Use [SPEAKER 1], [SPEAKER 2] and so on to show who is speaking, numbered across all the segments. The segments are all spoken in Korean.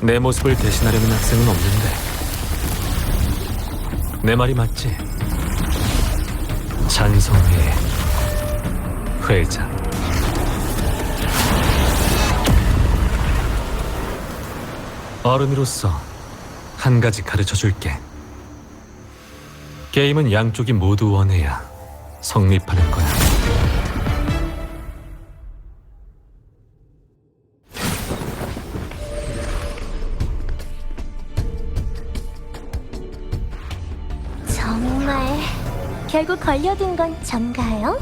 [SPEAKER 1] 내 모습을 대신하려는 학생은 없는데. 내 말이 맞지? 찬성회의 회장. 어른으로서 한 가지 가르쳐 줄게. 게임은 양쪽이 모두 원해야 성립하는 거야.
[SPEAKER 2] 정말 결국 걸려든 건 전가요?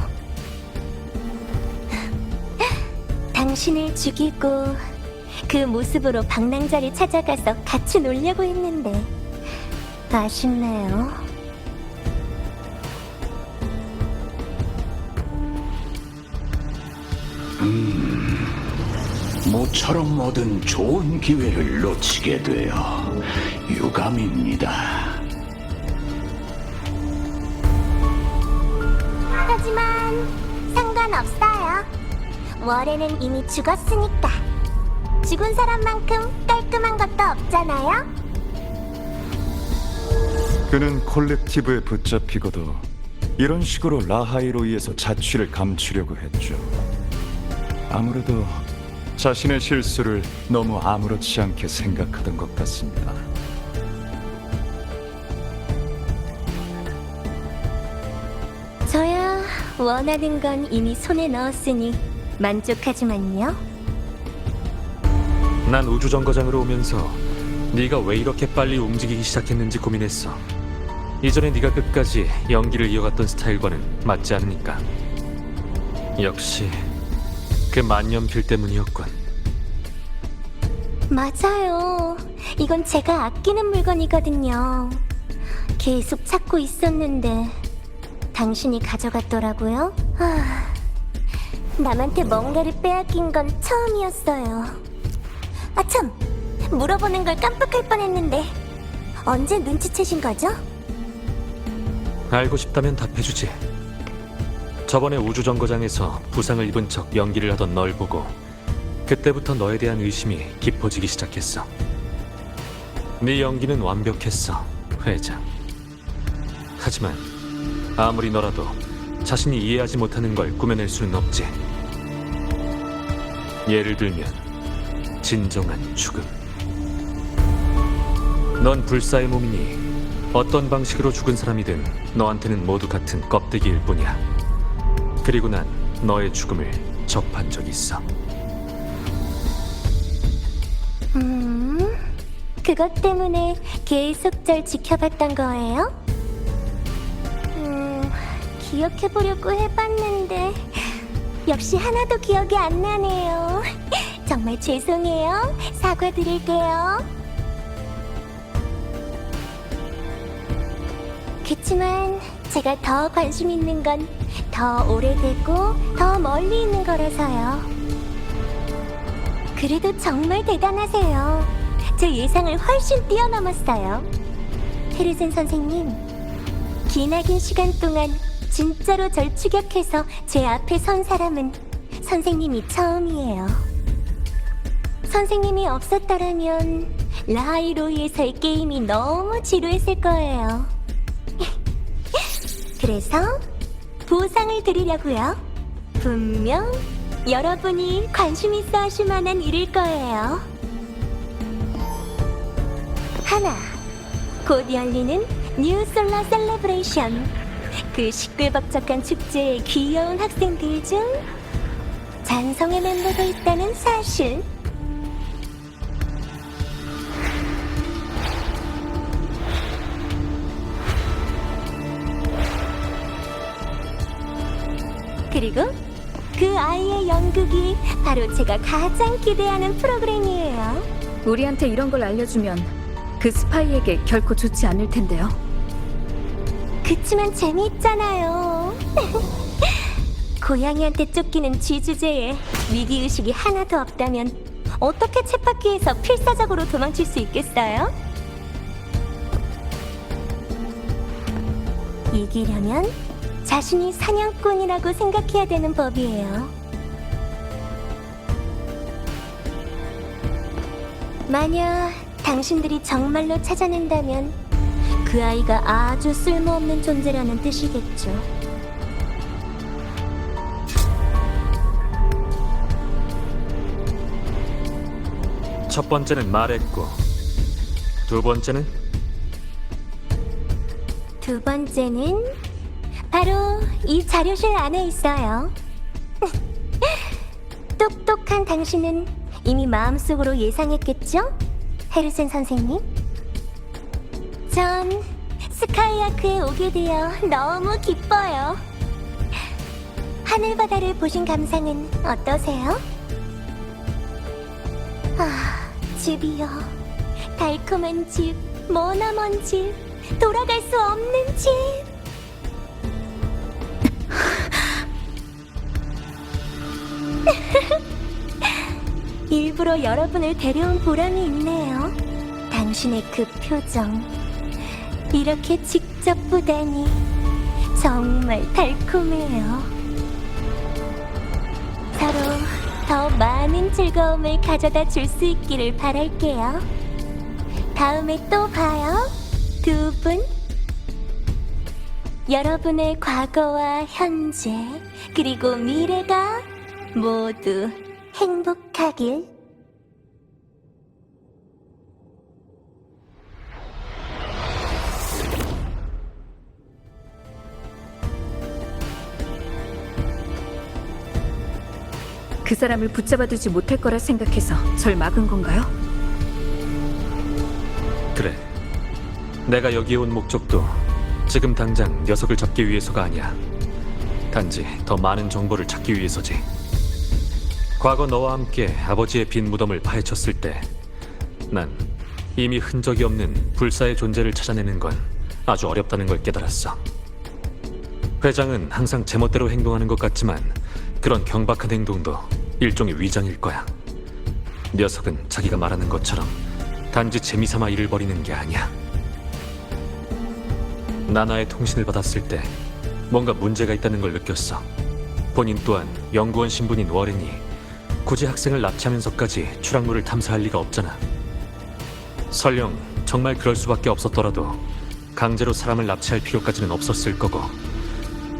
[SPEAKER 2] 당신을 죽이고 그 모습으로 방랑자를 찾아가서 같이 놀려고 했는데 아쉽네요.
[SPEAKER 3] 모처럼 얻은 좋은 기회를 놓치게 되어 유감입니다.
[SPEAKER 2] 하지만 상관없어요. 월에는 이미 죽었으니까. 죽은 사람만큼 깔끔한 것도 없잖아요.
[SPEAKER 4] 그는 콜렉티브에 붙잡히고도 이런 식으로 라하이로이에서 자취를 감추려고 했죠. 아무래도 자신의 실수를 너무 아무렇지 않게 생각하던 것 같습니다.
[SPEAKER 2] 저야 원하는 건 이미 손에 넣었으니 만족하지만요.
[SPEAKER 1] 난 우주정거장으로 오면서 네가 왜 이렇게 빨리 움직이기 시작했는지 고민했어. 이전에 네가 끝까지 연기를 이어갔던 스타일과는 맞지 않으니까. 역시 그 만년필 때문이었군.
[SPEAKER 2] 맞아요. 이건 제가 아끼는 물건이거든요. 계속 찾고 있었는데 당신이 가져갔더라고요. 남한테 뭔가를 빼앗긴 건 처음이었어요. 아참! 물어보는 걸 깜빡할 뻔했는데 언제 눈치채신 거죠?
[SPEAKER 1] 알고 싶다면 답해주지. 저번에 우주정거장에서 부상을 입은 척 연기를 하던 널 보고 그때부터 너에 대한 의심이 깊어지기 시작했어. 네 연기는 완벽했어, 회장. 하지만 아무리 너라도 자신이 이해하지 못하는 걸 꾸며낼 수는 없지. 예를 들면 진정한 죽음. 넌 불사의 몸이니 어떤 방식으로 죽은 사람이든 너한테는 모두 같은 껍데기일 뿐이야. 그리고 난 너의 죽음을 접한 적이 있어.
[SPEAKER 2] 그것 때문에 계속 절 지켜봤던 거예요? 기억해보려고 해봤는데 역시 하나도 기억이 안 나네요. 정말 죄송해요. 사과드릴게요. 그치만 제가 더 관심 있는 건 더 오래되고 더 멀리 있는 거라서요. 그래도 정말 대단하세요. 제 예상을 훨씬 뛰어넘었어요. 헤르젠 선생님, 기나긴 시간 동안 진짜로 절 추격해서 제 앞에 선 사람은 선생님이 처음이에요. 선생님이 없었더라면 라하이로이에서의 게임이 너무 지루했을 거예요. 그래서 보상을 드리려고요. 분명 여러분이 관심 있어 하실 만한 일일 거예요. 하나, 곧 열리는 뉴 솔라 셀레브레이션. 그 시끌벅적한 축제에 귀여운 학생들 중 잔성의 멤버도 있다는 사실. 그리고 그 아이의 연극이 바로 제가 가장 기대하는 프로그램이에요.
[SPEAKER 5] 우리한테 이런 걸 알려주면 그 스파이에게 결코 좋지 않을 텐데요.
[SPEAKER 2] 그치만 재미있잖아요. 고양이한테 쫓기는 쥐주제에 위기의식이 하나도 없다면 어떻게 쳇바퀴에서 필사적으로 도망칠 수 있겠어요? 이기려면 자신이 사냥꾼이라고 생각해야 되는 법이에요. 만약 당신들이 정말로 찾아낸다면 그 아이가 아주 쓸모없는 존재라는 뜻이겠죠.
[SPEAKER 1] 첫 번째는 말했고, 두 번째는
[SPEAKER 2] 두 번째는 바로 이 자료실 안에 있어요. 똑똑한 당신은 이미 마음속으로 예상했겠죠? 헤르센 선생님? 전 스카이아크에 오게 되어 너무 기뻐요. 하늘바다를 보신 감상은 어떠세요? 아, 집이요. 달콤한 집, 머나먼 집, 돌아갈 수 없는 집. 일부러 여러분을 데려온 보람이 있네요. 당신의 그 표정, 이렇게 직접 보다니 정말 달콤해요. 서로 더 많은 즐거움을 가져다 줄 수 있기를 바랄게요. 다음에 또 봐요, 두 분. 여러분의 과거와 현재, 그리고 미래가 모두 행복하길.
[SPEAKER 5] 그 사람을 붙잡아두지 못할 거라 생각해서 절 막은 건가요?
[SPEAKER 1] 그래. 내가 여기에 온 목적도 지금 당장 녀석을 잡기 위해서가 아니야. 단지 더 많은 정보를 찾기 위해서지. 과거 너와 함께 아버지의 빈 무덤을 파헤쳤을 때 난 이미 흔적이 없는 불사의 존재를 찾아내는 건 아주 어렵다는 걸 깨달았어. 회장은 항상 제멋대로 행동하는 것 같지만 그런 경박한 행동도 일종의 위장일 거야. 녀석은 자기가 말하는 것처럼 단지 재미삼아 일을 벌이는 게 아니야. 나나의 통신을 받았을 때 뭔가 문제가 있다는 걸 느꼈어. 본인 또한 연구원 신분인 워렌이 굳이 학생을 납치하면서까지 추락물을 탐사할 리가 없잖아. 설령 정말 그럴 수밖에 없었더라도 강제로 사람을 납치할 필요까지는 없었을 거고,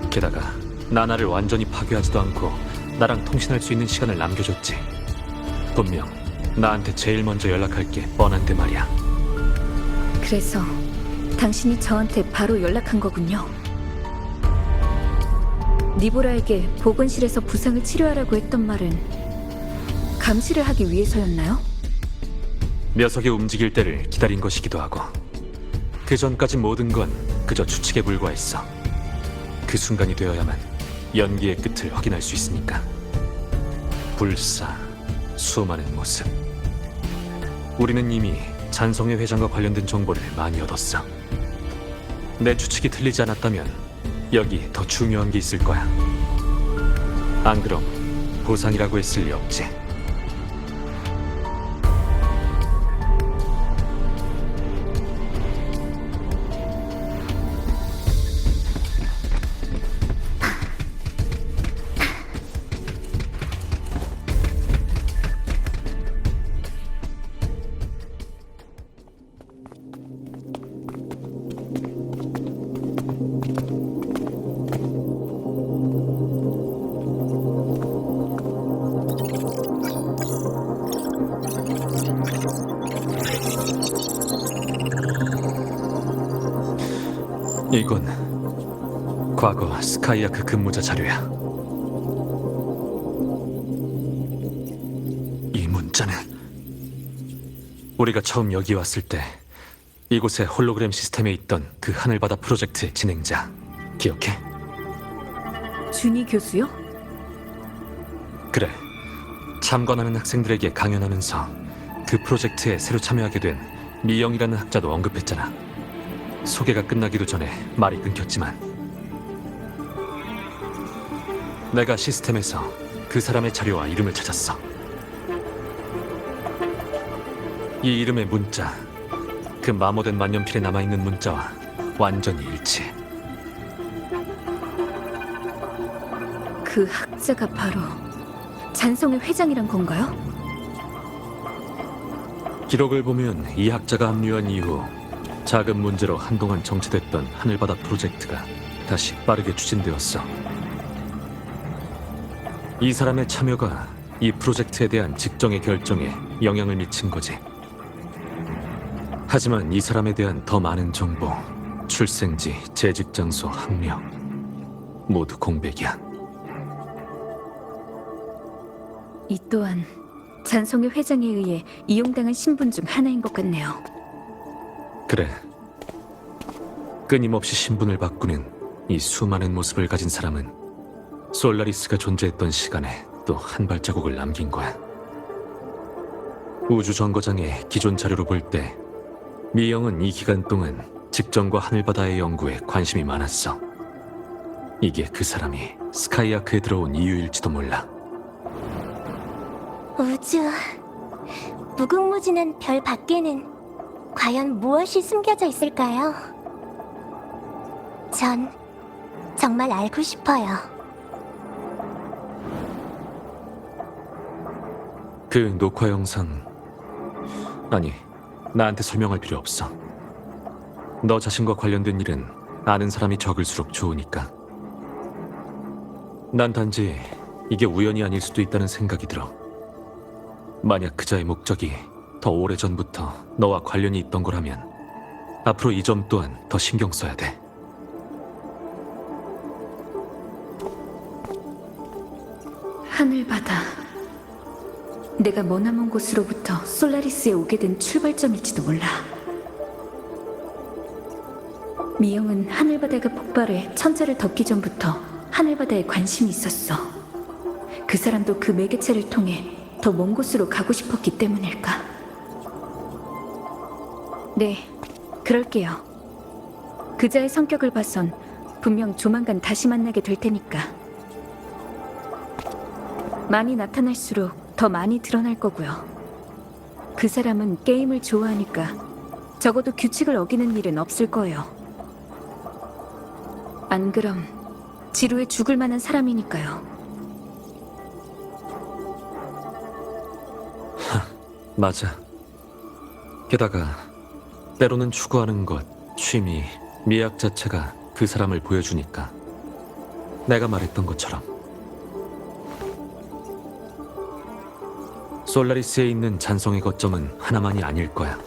[SPEAKER 1] 게다가 나나를 완전히 파괴하지도 않고 나랑 통신할 수 있는 시간을 남겨줬지. 분명 나한테 제일 먼저 연락할 게 뻔한데 말이야.
[SPEAKER 5] 그래서 당신이 저한테 바로 연락한 거군요. 니보라에게 보건실에서 부상을 치료하라고 했던 말은 감시를 하기 위해서였나요?
[SPEAKER 1] 녀석이 움직일 때를 기다린 것이기도 하고, 그 전까지 모든 건 그저 추측에 불과했어. 그 순간이 되어야만 연기의 끝을 확인할 수 있으니까. 불사, 수많은 모습. 우리는 이미 잔성회 회장과 관련된 정보를 많이 얻었어. 내 추측이 틀리지 않았다면 여기 더 중요한 게 있을 거야. 안 그럼 보상이라고 했을 리 없지. 이건 과거 스카이아크 근무자 자료야. 이 문자는 우리가 처음 여기 왔을 때 이곳의 홀로그램 시스템에 있던 그 하늘바다 프로젝트의 진행자 기억해?
[SPEAKER 5] 준희 교수요?
[SPEAKER 1] 그래. 참관하는 학생들에게 강연하면서 그 프로젝트에 새로 참여하게 된 미영이라는 학자도 언급했잖아. 소개가 끝나기도 전에 말이 끊겼지만 내가 시스템에서 그 사람의 자료와 이름을 찾았어. 이 이름의 문자, 그 마모된 만년필에 남아있는 문자와 완전히 일치해.
[SPEAKER 5] 그 학자가 바로 잔성의 회장이란 건가요?
[SPEAKER 1] 기록을 보면 이 학자가 합류한 이후 작은 문제로 한동안 정체됐던 하늘바다 프로젝트가 다시 빠르게 추진되었어. 이 사람의 참여가 이 프로젝트에 대한 직정의 결정에 영향을 미친 거지. 하지만 이 사람에 대한 더 많은 정보, 출생지, 재직 장소, 학력 모두 공백이야.
[SPEAKER 5] 이 또한 잔송의 회장에 의해 이용당한 신분 중 하나인 것 같네요.
[SPEAKER 1] 그래. 끊임없이 신분을 바꾸는 이 수많은 모습을 가진 사람은 솔라리스가 존재했던 시간에 또 한 발자국을 남긴 거야. 우주 정거장의 기존 자료로 볼 때 미영은 이 기간 동안 직정과 하늘바다의 연구에 관심이 많았어. 이게 그 사람이 스카이아크에 들어온 이유일지도 몰라.
[SPEAKER 2] 우주, 무궁무진한 별 밖에는 과연 무엇이 숨겨져 있을까요? 전 정말 알고 싶어요.
[SPEAKER 1] 그 녹화 영상... 아니, 나한테 설명할 필요 없어. 너 자신과 관련된 일은 아는 사람이 적을수록 좋으니까. 난 단지 이게 우연이 아닐 수도 있다는 생각이 들어. 만약 그자의 목적이 더 오래전부터 너와 관련이 있던 거라면 앞으로 이 점 또한 더 신경 써야 돼.
[SPEAKER 5] 하늘바다. 내가 머나먼 곳으로부터 솔라리스에 오게 된 출발점일지도 몰라. 미영은 하늘바다가 폭발해 천자를 덮기 전부터 하늘바다에 관심이 있었어. 그 사람도 그 매개체를 통해 더 먼 곳으로 가고 싶었기 때문일까? 네, 그럴게요. 그자의 성격을 봐선 분명 조만간 다시 만나게 될 테니까. 많이 나타날수록 더 많이 드러날 거고요. 그 사람은 게임을 좋아하니까 적어도 규칙을 어기는 일은 없을 거예요. 안 그럼 지루해 죽을 만한 사람이니까요.
[SPEAKER 1] 맞아. 게다가 때로는 추구하는 것, 취미, 미학 자체가 그 사람을 보여주니까. 내가 말했던 것처럼 솔라리스에 있는 잔성의 거점은 하나만이 아닐 거야.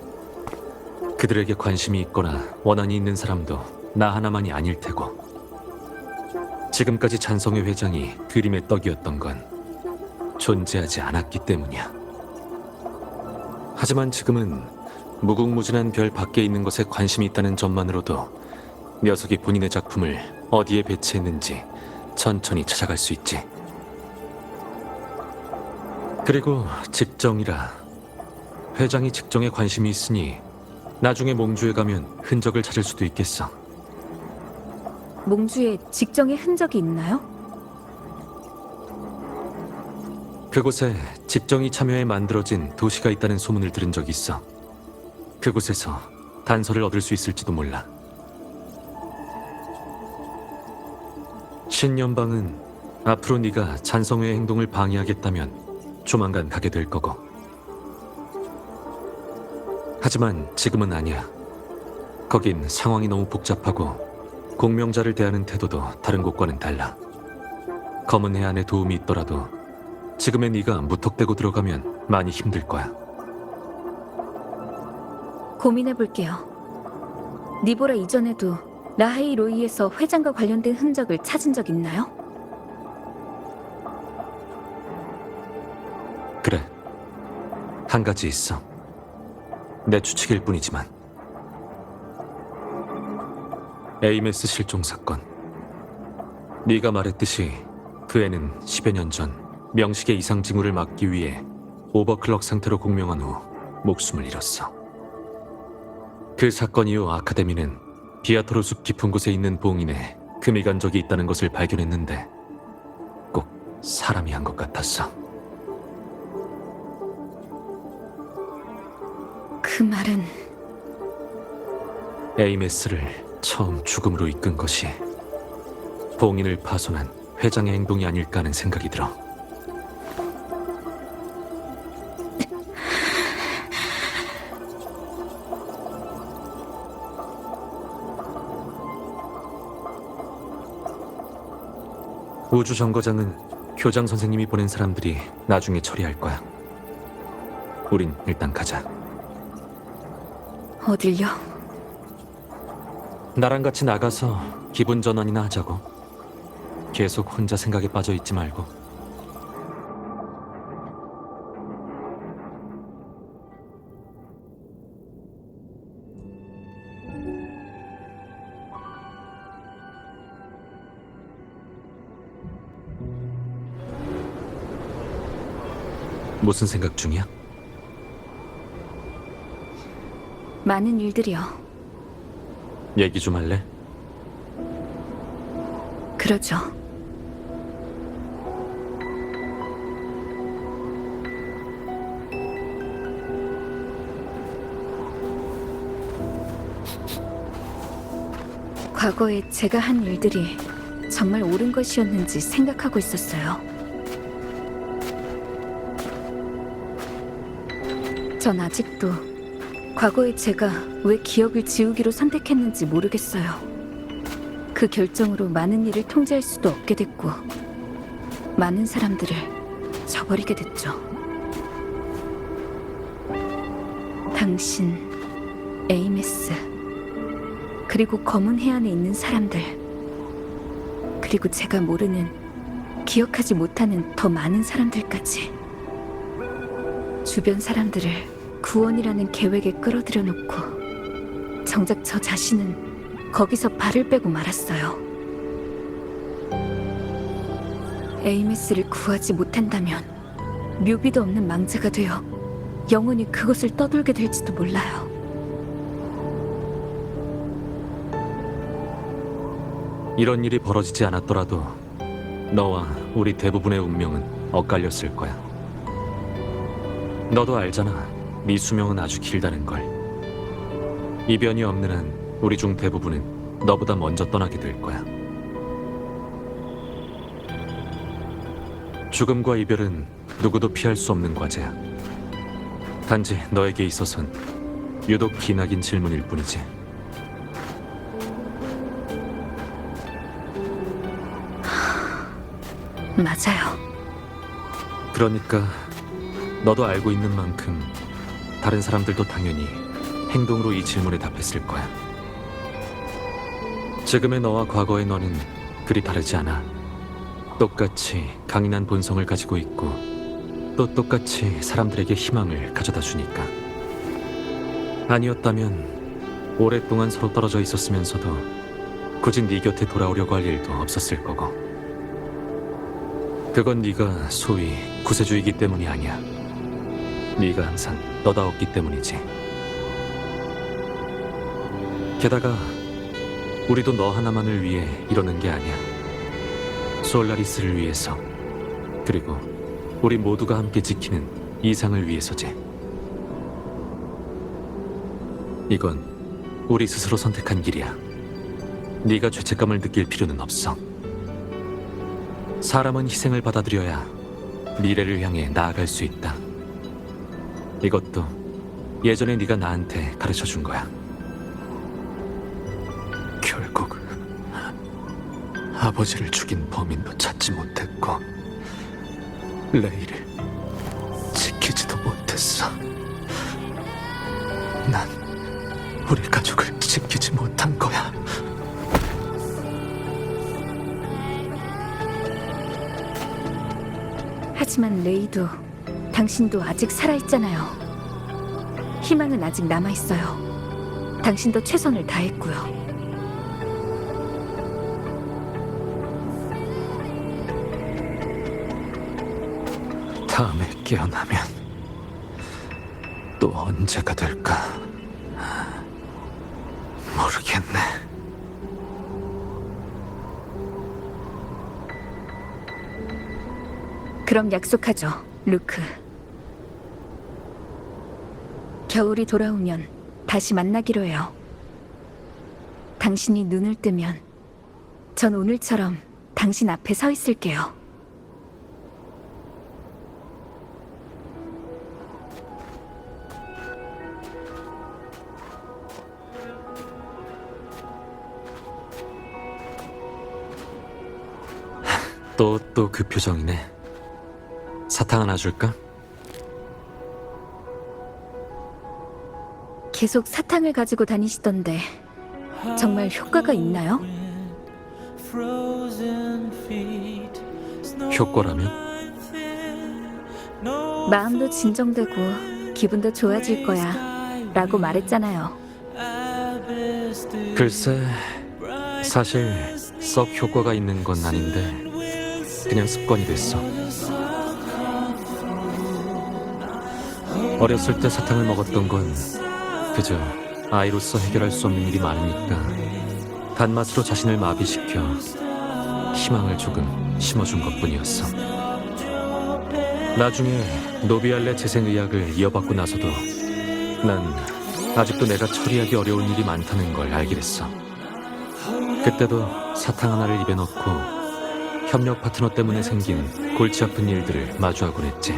[SPEAKER 1] 그들에게 관심이 있거나 원한이 있는 사람도 나 하나만이 아닐 테고. 지금까지 잔성의 회장이 그림의 떡이었던 건 존재하지 않았기 때문이야. 하지만 지금은 무궁무진한 별 밖에 있는 것에 관심이 있다는 점만으로도 녀석이 본인의 작품을 어디에 배치했는지 천천히 찾아갈 수 있지. 그리고 직정이라. 회장이 직정에 관심이 있으니 나중에 몽주에 가면 흔적을 찾을 수도 있겠어.
[SPEAKER 5] 몽주에 직정의 흔적이 있나요?
[SPEAKER 1] 그곳에 직정이 참여해 만들어진 도시가 있다는 소문을 들은 적이 있어. 그곳에서 단서를 얻을 수 있을지도 몰라. 신연방은 앞으로 네가 잔성회의 행동을 방해하겠다면 조만간 가게 될 거고. 하지만 지금은 아니야. 거긴 상황이 너무 복잡하고 공명자를 대하는 태도도 다른 곳과는 달라. 검은 해안에 도움이 있더라도 지금의 네가 무턱대고 들어가면 많이 힘들 거야.
[SPEAKER 5] 고민해볼게요. 니보라 이전에도 라하이 로이에서 회장과 관련된 흔적을 찾은 적 있나요?
[SPEAKER 1] 그래. 한 가지 있어. 내 추측일 뿐이지만. 에이메스 실종 사건. 네가 말했듯이 그 애는 10여 년 전 명식의 이상 징후를 막기 위해 오버클럭 상태로 공명한 후 목숨을 잃었어. 그 사건 이후 아카데미는 비아토르 숲 깊은 곳에 있는 봉인에 금이 간 적이 있다는 것을 발견했는데 꼭 사람이 한 것 같았어.
[SPEAKER 5] 그 말은
[SPEAKER 1] 에이메스를 처음 죽음으로 이끈 것이 봉인을 파손한 회장의 행동이 아닐까 하는 생각이 들어. 우주 정거장은 교장 선생님이 보낸 사람들이 나중에 처리할 거야. 우린 일단 가자.
[SPEAKER 5] 어딜요?
[SPEAKER 1] 나랑 같이 나가서 기분 전환이나 하자고. 계속 혼자 생각에 빠져 있지 말고. 무슨 생각 중이야?
[SPEAKER 5] 많은 일들이요.
[SPEAKER 1] 얘기 좀 할래?
[SPEAKER 5] 그러죠. 과거에 제가 한 일들이 정말 옳은 것이었는지 생각하고 있었어요. 전 아직도 과거의 제가 왜 기억을 지우기로 선택했는지 모르겠어요. 그 결정으로 많은 일을 통제할 수도 없게 됐고, 많은 사람들을 저버리게 됐죠. 당신, 에이메스, 그리고 검은 해안에 있는 사람들, 그리고 제가 모르는, 기억하지 못하는 더 많은 사람들까지. 주변 사람들을 구원이라는 계획에 끌어들여 놓고 정작 저 자신은 거기서 발을 빼고 말았어요. 에이메스를 구하지 못한다면 묘비도 없는 망자가 되어 영원히 그것을 떠돌게 될지도 몰라요.
[SPEAKER 1] 이런 일이 벌어지지 않았더라도 너와 우리 대부분의 운명은 엇갈렸을 거야. 너도 알잖아. 네 수명은 아주 길다는 걸. 이변이 없는 한 우리 중 대부분은 너보다 먼저 떠나게 될 거야. 죽음과 이별은 누구도 피할 수 없는 과제야. 단지 너에게 있어선 유독 기나긴 질문일 뿐이지.
[SPEAKER 5] 맞아요.
[SPEAKER 1] 그러니까 너도 알고 있는 만큼 다른 사람들도 당연히 행동으로 이 질문에 답했을 거야. 지금의 너와 과거의 너는 그리 다르지 않아. 똑같이 강인한 본성을 가지고 있고 또 똑같이 사람들에게 희망을 가져다 주니까. 아니었다면 오랫동안 서로 떨어져 있었으면서도 굳이 네 곁에 돌아오려고 할 일도 없었을 거고. 그건 네가 소위 구세주이기 때문이 아니야. 네가 항상 너다웠기 때문이지. 게다가 우리도 너 하나만을 위해 이러는 게 아니야. 솔라리스를 위해서, 그리고 우리 모두가 함께 지키는 이상을 위해서지. 이건 우리 스스로 선택한 길이야. 네가 죄책감을 느낄 필요는 없어. 사람은 희생을 받아들여야 미래를 향해 나아갈 수 있다. 이것도 예전에 네가 나한테 가르쳐 준 거야. 결국 아버지를 죽인 범인도 찾지 못했고 레이를 지키지도 못했어. 난 우리 가족을 지키지 못한 거야.
[SPEAKER 5] 하지만 레이도 당신도 아직 살아있잖아요. 희망은 아직 남아있어요. 당신도 최선을 다했고요.
[SPEAKER 1] 다음에 깨어나면 또 언제가 될까 모르겠네.
[SPEAKER 5] 그럼 약속하죠, 루크. 겨울이 돌아오면 다시 만나기로 해요. 당신이 눈을 뜨면 전 오늘처럼 당신 앞에 서 있을게요.
[SPEAKER 1] 또 또 그 표정이네. 사탕 하나 줄까?
[SPEAKER 5] 계속 사탕을 가지고 다니시던데 정말 효과가 있나요?
[SPEAKER 1] 효과라면?
[SPEAKER 5] 마음도 진정되고 기분도 좋아질 거야 라고 말했잖아요.
[SPEAKER 1] 글쎄, 사실 썩 효과가 있는 건 아닌데 그냥 습관이 됐어. 어렸을 때 사탕을 먹었던 건 그저 아이로서 해결할 수 없는 일이 많으니까 단맛으로 자신을 마비시켜 희망을 조금 심어준 것뿐이었어. 나중에 노비알레 재생의학을 이어받고 나서도 난 아직도 내가 처리하기 어려운 일이 많다는 걸 알게 됐어. 그때도 사탕 하나를 입에 넣고 협력 파트너 때문에 생긴 골치 아픈 일들을 마주하곤 했지.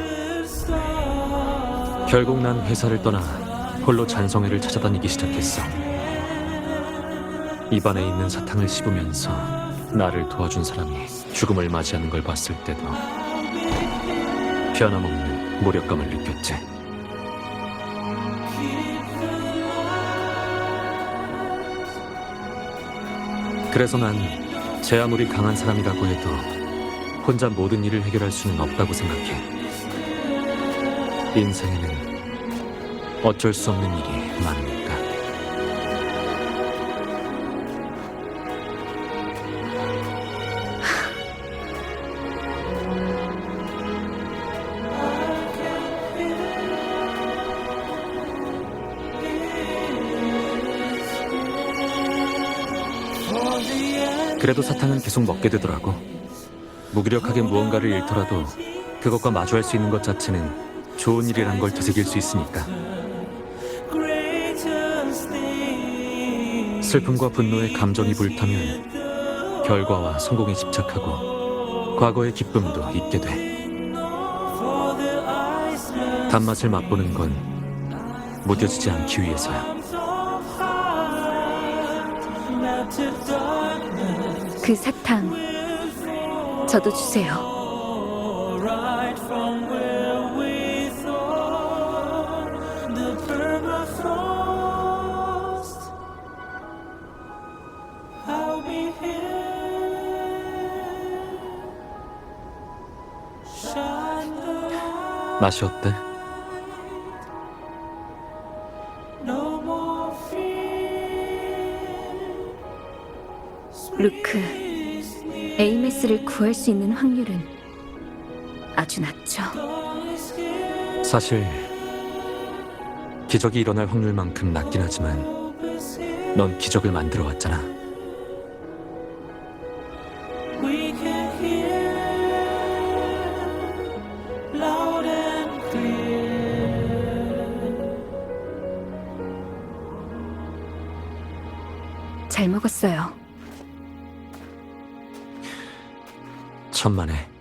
[SPEAKER 1] 결국 난 회사를 떠나 홀로 잔성회를 찾아다니기 시작했어. 입안에 있는 사탕을 씹으면서 나를 도와준 사람이 죽음을 맞이하는 걸 봤을 때도 변함없는 무력감을 느꼈지. 그래서 난 제 아무리 강한 사람이라고 해도 혼자 모든 일을 해결할 수는 없다고 생각해. 인생에는 어쩔 수 없는 일이 많으니까. 그래도 사탕은 계속 먹게 되더라고. 무기력하게 무언가를 잃더라도 그것과 마주할 수 있는 것 자체는 좋은 일이란 걸 되새길 수 있으니까. 슬픔과 분노의 감정이 불타면 결과와 성공에 집착하고 과거의 기쁨도 잊게 돼. 단맛을 맛보는 건 무뎌지지 않기 위해서야.
[SPEAKER 5] 그 사탕 저도 주세요.
[SPEAKER 1] 맛이 어때?
[SPEAKER 5] 루크, 에이메스를 구할 수 있는 확률은 아주 낮죠.
[SPEAKER 1] 사실 기적이 일어날 확률만큼 낮긴 하지만 넌 기적을 만들어 왔잖아.
[SPEAKER 5] 잘 먹었어요.
[SPEAKER 1] 천만에.